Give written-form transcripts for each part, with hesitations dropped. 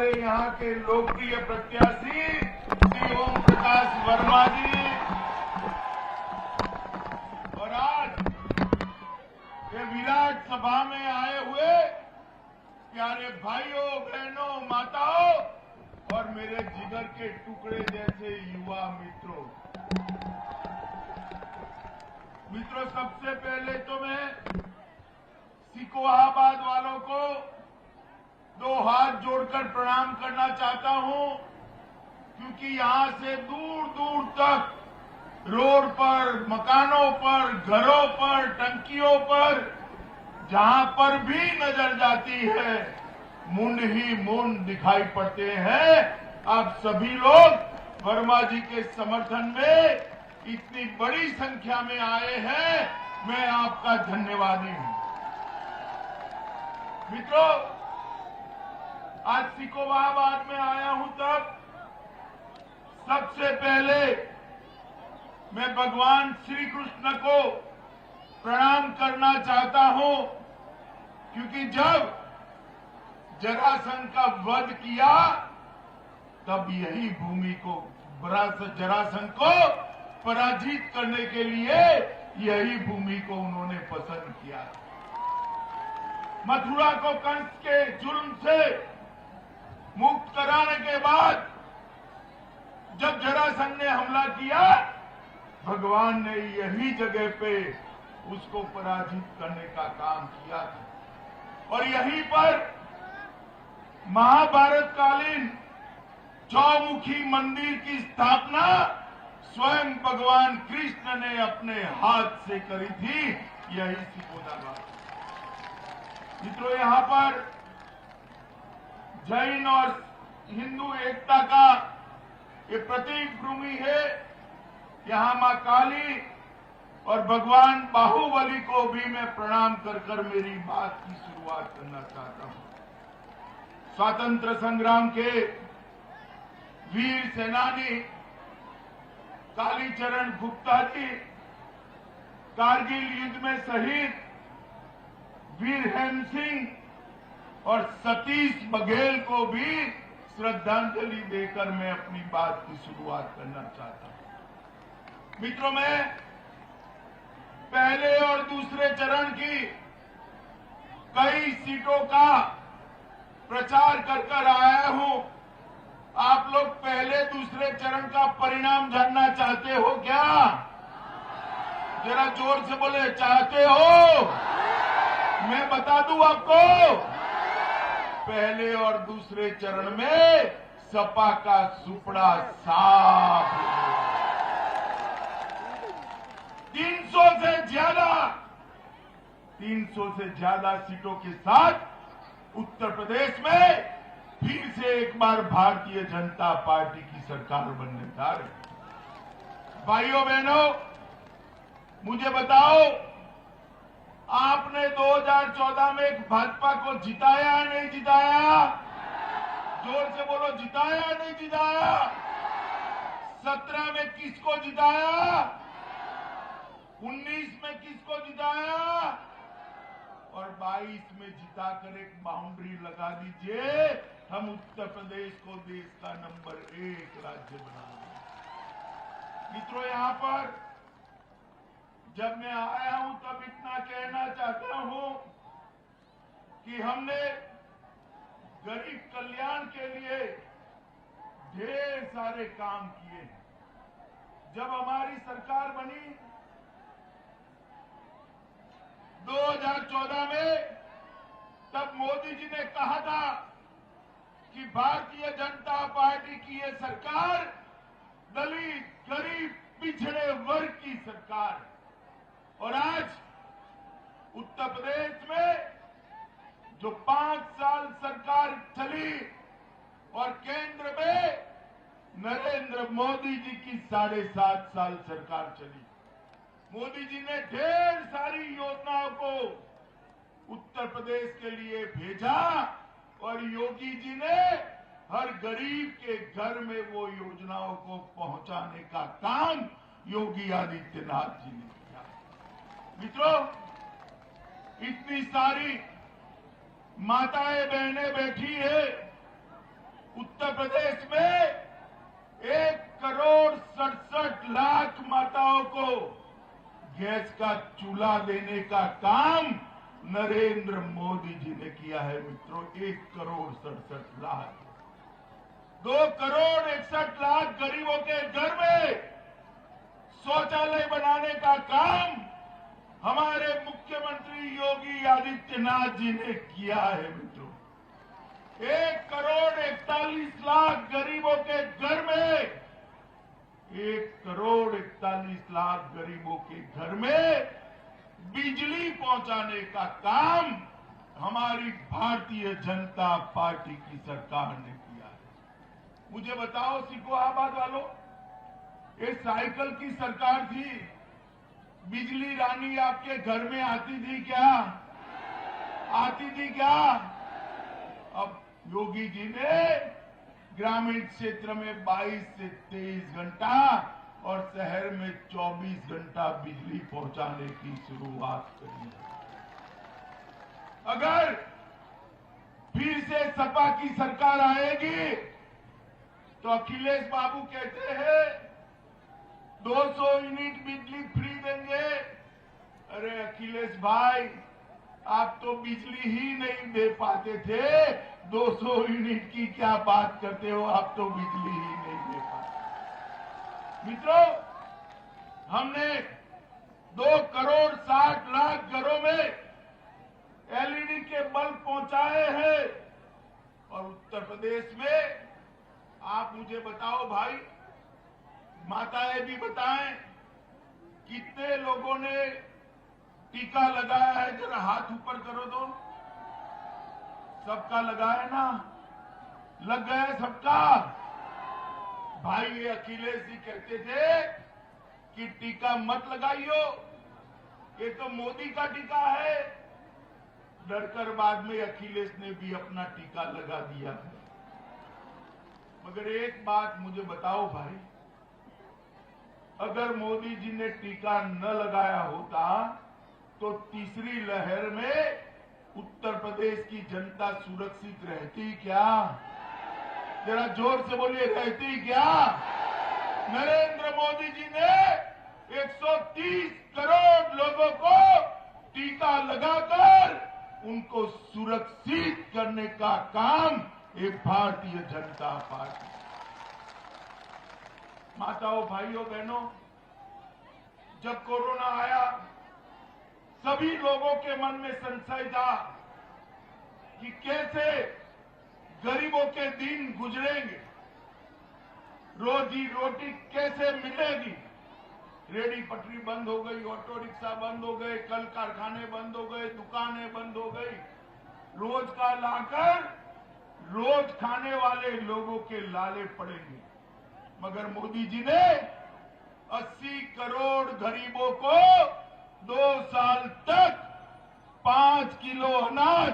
हमारे यहाँ के लोकप्रिय प्रत्याशी श्री ओम प्रकाश वर्मा जी और आज ये विराट सभा में आए हुए प्यारे भाइयों, बहनों, माताओं और मेरे जिगर के टुकड़े जैसे युवा मित्रों, सबसे पहले तो मैं सिकोहाबाद वालों को दो हाथ जोड़कर प्रणाम करना चाहता हूं, क्योंकि यहां से दूर दूर तक रोड पर, मकानों पर, घरों पर, टंकियों पर जहां पर भी नजर जाती है मुंड ही मुंड दिखाई पड़ते हैं। आप सभी लोग वर्मा जी के समर्थन में इतनी बड़ी संख्या में आए हैं, मैं आपका धन्यवादी हूं। मित्रों, आज सिकोहाबाद में आया हूं तब सबसे पहले मैं भगवान श्री कृष्ण को प्रणाम करना चाहता हूं, क्योंकि जब जरासंध का वध किया तब यही भूमि को, जरासंध को पराजित करने के लिए यही भूमि को उन्होंने पसंद किया। मथुरा को कंस के जुल्म से मुक्त कराने के बाद जब जरासंध ने हमला किया, भगवान ने यही जगह पे उसको पराजित करने का काम किया था और यहीं पर महाभारत कालीन चौमुखी मंदिर की स्थापना स्वयं भगवान कृष्ण ने अपने हाथ से करी थी, यही सिकोहाबाद। मित्रों, यहां पर जैन और हिंदू एकता का ये प्रतीक भूमि है। यहां मां काली और भगवान बाहुबली को भी मैं प्रणाम कर मेरी बात की शुरुआत करना चाहता हूं। स्वातंत्र संग्राम के वीर सेनानी कालीचरण गुप्ता जी, कारगिल युद्ध में शहीद वीर हेम सिंह और सतीश बघेल को भी श्रद्धांजलि देकर मैं अपनी बात की शुरुआत करना चाहता हूं। मित्रों, मैं पहले और दूसरे चरण की कई सीटों का प्रचार कर आया हूं। आप लोग पहले दूसरे चरण का परिणाम जानना चाहते हो क्या? जरा जोर से बोले, चाहते हो? मैं बता दूं आपको, पहले और दूसरे चरण में सपा का सुपड़ा साफ है। 300 से ज्यादा सीटों के साथ उत्तर प्रदेश में फिर से एक बार भारतीय जनता पार्टी की सरकार बनने जा रही है। भाइयों बहनों, मुझे बताओ, आपने 2014 में भाजपा को जिताया या नहीं जिताया? जोर से बोलो, जिताया या नहीं जिताया? 17 में किसको जिताया? 19 में किसको जिताया? और 22 में जिताकर एक बाउंड्री लगा दीजिए, हम उत्तर प्रदेश को देश का नंबर 1 राज्य बना देंगे। मित्रों, यहां पर जब मैं आया हूं तब इतना कहना चाहता हूं कि हमने गरीब कल्याण के लिए ढेर सारे काम किए हैं। जब हमारी सरकार बनी 2014 में, तब मोदी जी ने कहा था कि भारतीय जनता पार्टी की ये सरकार दलित, गरीब, पिछड़े वर्ग की सरकार है। और आज उत्तर प्रदेश में जो 5 साल सरकार चली और केंद्र में नरेंद्र मोदी जी की 7.5 साल सरकार चली, मोदी जी ने ढेर सारी योजनाओं को उत्तर प्रदेश के लिए भेजा और योगी जी ने हर गरीब के घर में वो योजनाओं को पहुंचाने का काम योगी आदित्यनाथ जी ने किया। मित्रों, इतनी सारी माताएं बहनें बैठी है, चूल्हा देने का काम नरेंद्र मोदी जी ने किया है मित्रों। 1,67,00,000 2,61,00,000 गरीबों के घर में शौचालय बनाने का काम हमारे मुख्यमंत्री योगी आदित्यनाथ जी ने किया है मित्रों। 1,41,00,000 गरीबों के घर में 1,41,00,000 गरीबों के घर में बिजली पहुंचाने का काम हमारी भारतीय जनता पार्टी की सरकार ने किया है। मुझे बताओ सिकोहाबाद वालों, ये साइकिल की सरकार थी, बिजली रानी आपके घर में आती थी क्या? आती थी क्या? अब योगी जी ने ग्रामीण क्षेत्र में 22 से 23 घंटा और शहर में 24 घंटा बिजली पहुंचाने की शुरुआत करी है। अगर फिर से सपा की सरकार आएगी तो अखिलेश बाबू कहते हैं 200 यूनिट बिजली फ्री देंगे। अरे अखिलेश भाई, आप तो बिजली ही नहीं दे पाते थे, 200 यूनिट की क्या बात करते हो? आप तो बिजली ही नहीं दे पाते। मित्रों, हमने 2,60,00,000 घरों में एलईडी के बल्ब पहुंचाए हैं। और उत्तर प्रदेश में आप मुझे बताओ भाई, माताएं भी बताएं, कितने लोगों ने टीका लगाया है? जरा हाथ ऊपर करो तो। सबका लगाया ना? लग गया सबका? भाई ये अखिलेश जी कहते थे कि टीका मत लगाइयो, ये तो मोदी का टीका है। डरकर बाद में अखिलेश ने भी अपना टीका लगा दिया है। मगर एक बात मुझे बताओ भाई, अगर मोदी जी ने टीका न लगाया होता तो तीसरी लहर में उत्तर प्रदेश की जनता सुरक्षित रहती क्या? जरा जोर से बोलिए, रहती क्या? नरेंद्र मोदी जी ने 130 करोड़ लोगों को टीका लगाकर उनको सुरक्षित करने का काम एक भारतीय जनता पार्टी। माताओं, भाइयों, बहनों, जब कोरोना आया सभी लोगों के मन में संशय था कि कैसे गरीबों के दिन गुजरेंगे, रोजी रोटी कैसे मिलेगी। रेडी पटरी बंद हो गई, ऑटो रिक्शा बंद हो गए, कल कारखाने बंद हो गए, दुकानें बंद हो गई। रोज का लाकर रोज खाने वाले लोगों के लाले पड़ेंगे। मगर मोदी जी ने 80 करोड़ गरीबों को 2 साल तक 5 किलो अनाज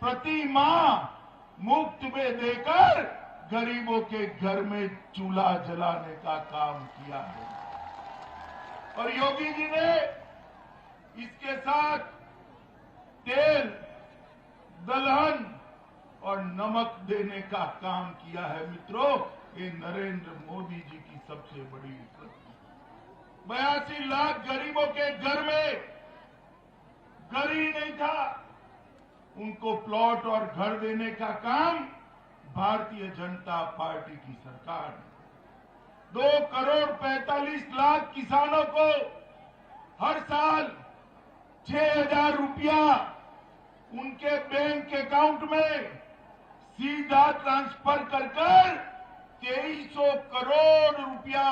प्रति माह मुफ्त में देकर गरीबों के घर में चूल्हा जलाने का काम किया है। और योगी जी ने इसके साथ तेल, दलहन और नमक देने का काम किया है। मित्रों, ये नरेंद्र मोदी जी की सबसे बड़ी उपलब्धि। 82 लाख गरीबों के घर में घर ही नहीं था, उनको प्लॉट और घर देने का काम भारतीय जनता पार्टी की सरकार ने। 2,45,00,000 किसानों को हर साल 6,000 रुपया उनके बैंक अकाउंट में सीधा ट्रांसफर कर 2300 करोड़ रुपया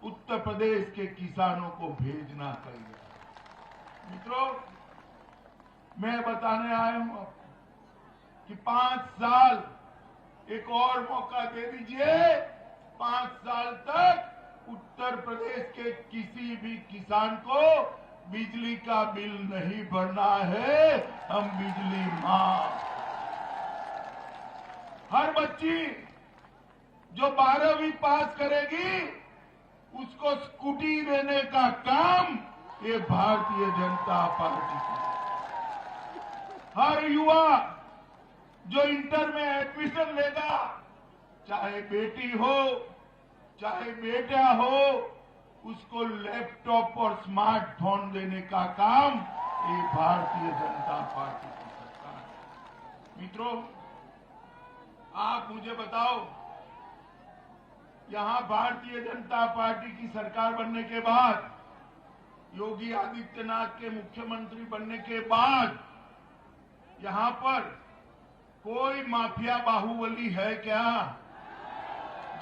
उत्तर प्रदेश के किसानों को भेजना चाहिए। मित्रों, मैं बताने आया हूं कि 5 साल एक और मौका दे दीजिए। 5 साल तक उत्तर प्रदेश के किसी भी किसान को बिजली का बिल नहीं भरना है। हम बिजली माफ। हर बच्ची जो 12वीं पास करेगी उसको स्कूटी देने का काम ये भारतीय जनता पार्टी की। हर युवा जो इंटर में एडमिशन लेगा, चाहे बेटी हो चाहे बेटा हो, उसको लैपटॉप और स्मार्टफोन देने का काम ये भारतीय जनता पार्टी की सरकार है। मित्रों, आप मुझे बताओ, यहां भारतीय जनता पार्टी की सरकार बनने के बाद, योगी आदित्यनाथ के मुख्यमंत्री बनने के बाद यहां पर कोई माफिया बाहुबली है क्या?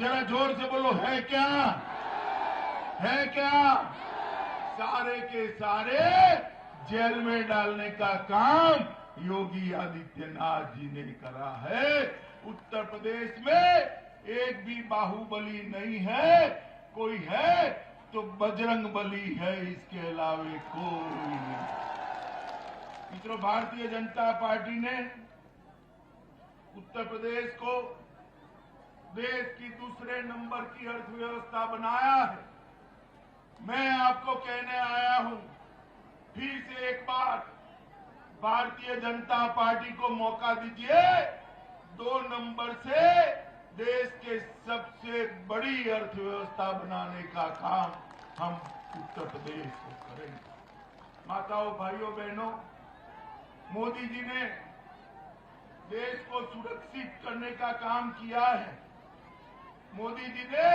जरा जोर से बोलो, है क्या? है क्या? सारे के सारे जेल में डालने का काम योगी आदित्यनाथ जी ने करा है। उत्तर प्रदेश में एक भी बाहुबली नहीं है, कोई है तो बजरंग बली है, इसके अलावे कोई नहीं। मित्रों, भारतीय जनता पार्टी ने उत्तर प्रदेश को देश की दूसरे नंबर की अर्थव्यवस्था बनाया है। मैं आपको कहने आया हूं, फिर से एक बार भारतीय जनता पार्टी को मौका दीजिए, 2 नंबर से देश के सबसे बड़ी अर्थव्यवस्था बनाने का काम हम उत्तर प्रदेश को करेंगे। माताओं, भाइयों, बहनों, मोदी जी ने देश को सुरक्षित करने का काम किया है। मोदी जी ने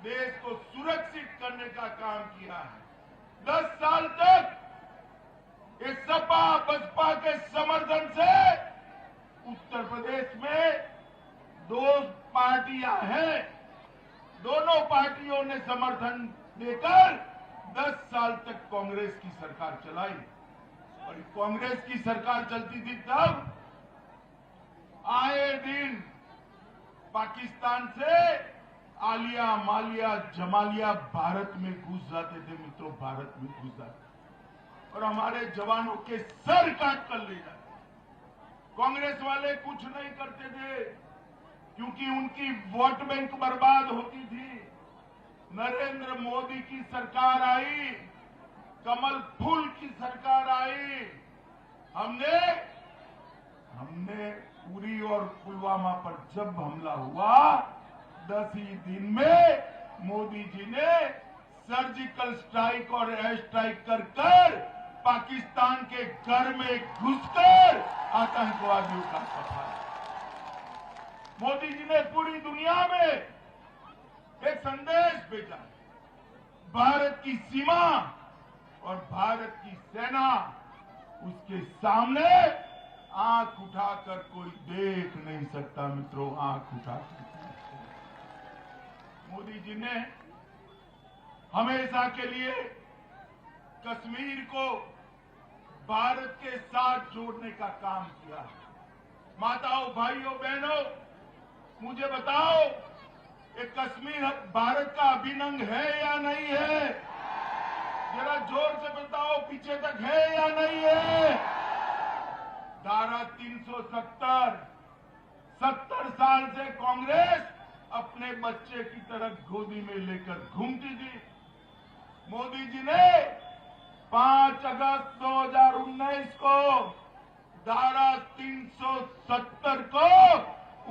देश को सुरक्षित करने का काम किया है। 10 साल तक इस सपा बसपा के समर्थन से उत्तर प्रदेश में 2 पार्टियां हैं। दोनों पार्टियों ने समर्थन देकर 10 साल तक कांग्रेस की सरकार चलाई। और कांग्रेस की सरकार चलती थी तब आए दिन पाकिस्तान से आलिया, मालिया, जमालिया भारत में घुस जाते थे। मित्रों, भारत में घुस जाते और हमारे जवानों के सर काट कर ले जाते। कांग्रेस वाले कुछ नहीं करते थे क्योंकि उनकी वोट बैंक बर्बाद होती थी। नरेंद्र मोदी की सरकार आई, कमल फूल की सरकार आई, हमने उरी और पुलवामा पर जब हमला हुआ, 10 ही दिन में मोदी जी ने सर्जिकल स्ट्राइक और एयर स्ट्राइक कर पाकिस्तान के घर में घुसकर आतंकवादियों का सफाया। मोदी जी ने पूरी दुनिया में एक संदेश भेजा, भारत की सीमा और भारत की सेना, उसके सामने आंख उठाकर कोई देख नहीं सकता। मित्रों, आंख उठाकर मोदी जी ने हमेशा के लिए कश्मीर को भारत के साथ जोड़ने का काम किया है। माताओं, भाइयों, बहनों, मुझे बताओ, ये कश्मीर भारत का अभिन्न अंग है या नहीं है? जरा जोर से बताओ, पीछे तक है या नहीं है? धारा 370, 70 साल से कांग्रेस अपने बच्चे की तरह गोदी में लेकर घूमती थी। मोदी जी ने 5 अगस्त 2019 को धारा 370 को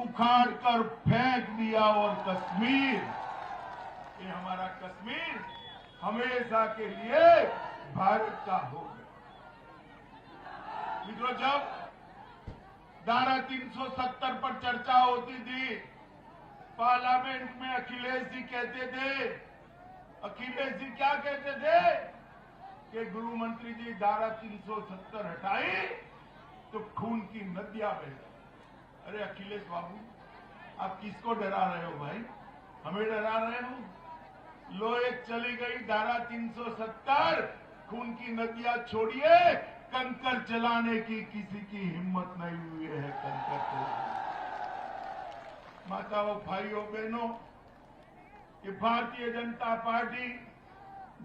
उखाड़कर फेंक दिया और कश्मीर, ये हमारा कश्मीर हमेशा के लिए भारत का हो गया। मित्रों, जब धारा 370 पर चर्चा होती थी, पार्लियामेंट में अखिलेश जी कहते थे, अखिलेश जी क्या कहते थे कि गृह मंत्री जी धारा 370 हटाई तो खून की नदियां बह गई। अरे अखिलेश बाबू, आप किसको डरा रहे हो भाई? हमें डरा रहे हो? लो, एक चली गई धारा 370, खून की नदियां छोड़िए, कंकर चलाने की किसी की हिम्मत नहीं हुई है। कंकर माताओं, भाइयों, बहनों, ये भारतीय जनता पार्टी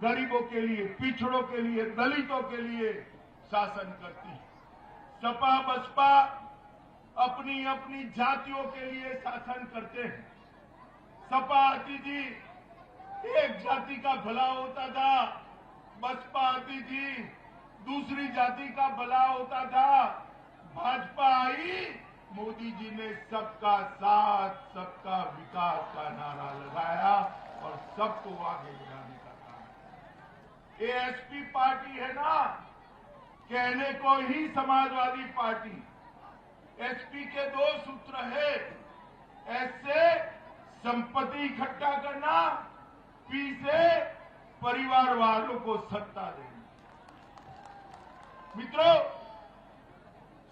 गरीबों के लिए, पिछड़ों के लिए, दलितों के लिए शासन करती है। सपा बसपा अपनी अपनी जातियों के लिए शासन करते हैं। सपा आती थी, एक जाति का भला होता था, बसपा आती थी, दूसरी जाति का भला होता था। भाजपा आई, मोदी जी ने सबका साथ, सबका विकास का नारा लगाया और सबको आगे बढ़ाने का काम। एएसपी पार्टी है ना, कहने को ही समाजवादी पार्टी। एसपी के 2 सूत्र है, एस से संपत्ति इकट्ठा करना, पी से परिवार वालों को सत्ता देना। मित्रों,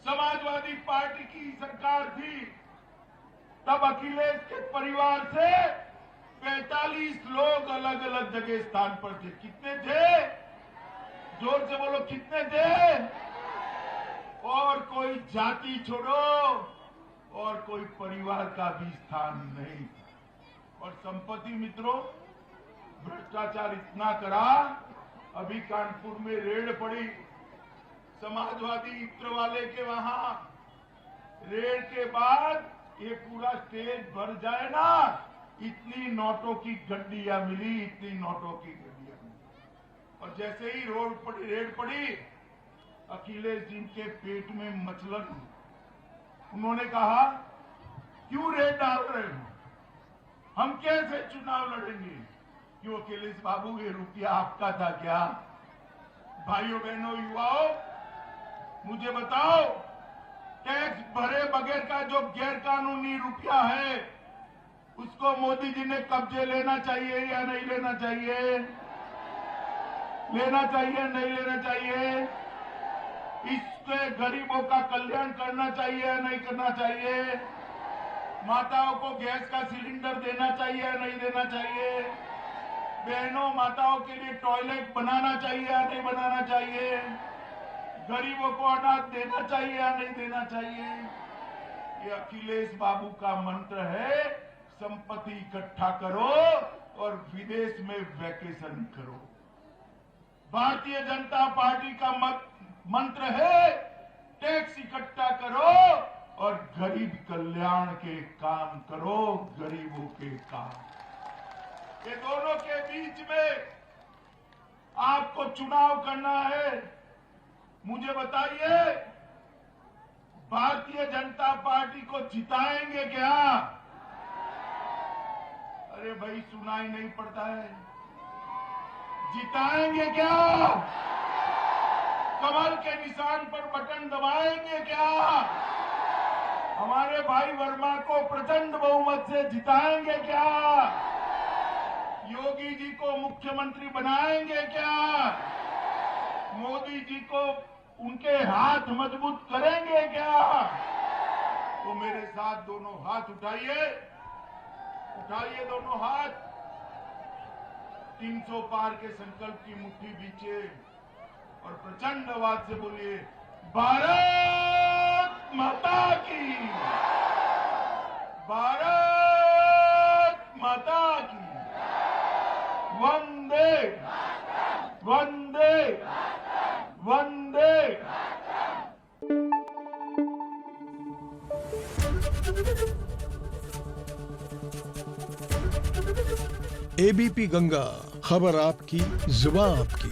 समाजवादी पार्टी की सरकार थी, तब अखिलेश के परिवार से 45 लोग अलग अलग जगह स्थान पर थे। कितने थे? जोर से बोलो, कितने थे? और कोई जाति छोड़ो और कोई परिवार का भी स्थान नहीं था। और संपत्ति मित्रों, भ्रष्टाचार इतना करा, अभी कानपुर में रेड पड़ी समाजवादी इत्र वाले के वहां। रेड के बाद ये पूरा स्टेज भर जाए ना, इतनी नोटों की गड्डियां मिली, इतनी नोटों की गड्डियां मिली। और जैसे ही रेड पड़ी, अखिलेश जी के पेट में मचलन। उन्होंने कहा, क्यों रेड डाल रहे हो? हम कैसे चुनाव लड़ेंगे? क्यों अखिलेश बाबू, ये रुपया आपका था क्या? भाइयों बहनों युवाओं, मुझे बताओ, टैक्स भरे बगैर का जो गैर कानूनी रुपया है, उसको मोदी जी ने कब्जे लेना चाहिए या नहीं लेना चाहिए? लेना चाहिए, नहीं लेना चाहिए? इससे गरीबों का कल्याण करना चाहिए या नहीं करना चाहिए? माताओं को गैस का सिलेंडर देना चाहिए या नहीं देना चाहिए? बहनों, माताओं के लिए टॉयलेट बनाना चाहिए या नहीं बनाना चाहिए? गरीबों को अनाज देना चाहिए या नहीं देना चाहिए? ये अखिलेश बाबू का मंत्र है, संपत्ति इकट्ठा करो और विदेश में वैकेशन करो। भारतीय जनता पार्टी का मंत्र है, टैक्स इकट्ठा करो और गरीब कल्याण के काम करो, गरीबों के काम। ये दोनों के बीच में आपको चुनाव करना है। मुझे बताइए, भारतीय जनता पार्टी को जिताएंगे क्या? अरे भाई, सुनाई नहीं पड़ता है। जिताएंगे क्या? कमल के निशान पर बटन दबाएंगे क्या? हमारे भाई वर्मा को प्रचंड बहुमत से जिताएंगे क्या? योगी जी को मुख्यमंत्री बनाएंगे क्या? मोदी जी को उनके हाथ मजबूत करेंगे क्या? तो मेरे साथ दोनों हाथ उठाइए, उठाइए दोनों हाथ। 300 पार के संकल्प की मुट्ठी बीचे और प्रचंड आवाज से बोलिए, भारत माता की, भारत माता की, वंदे वंदे वंदे। एबीपी गंगा, खबर आपकी, जुबान आपकी।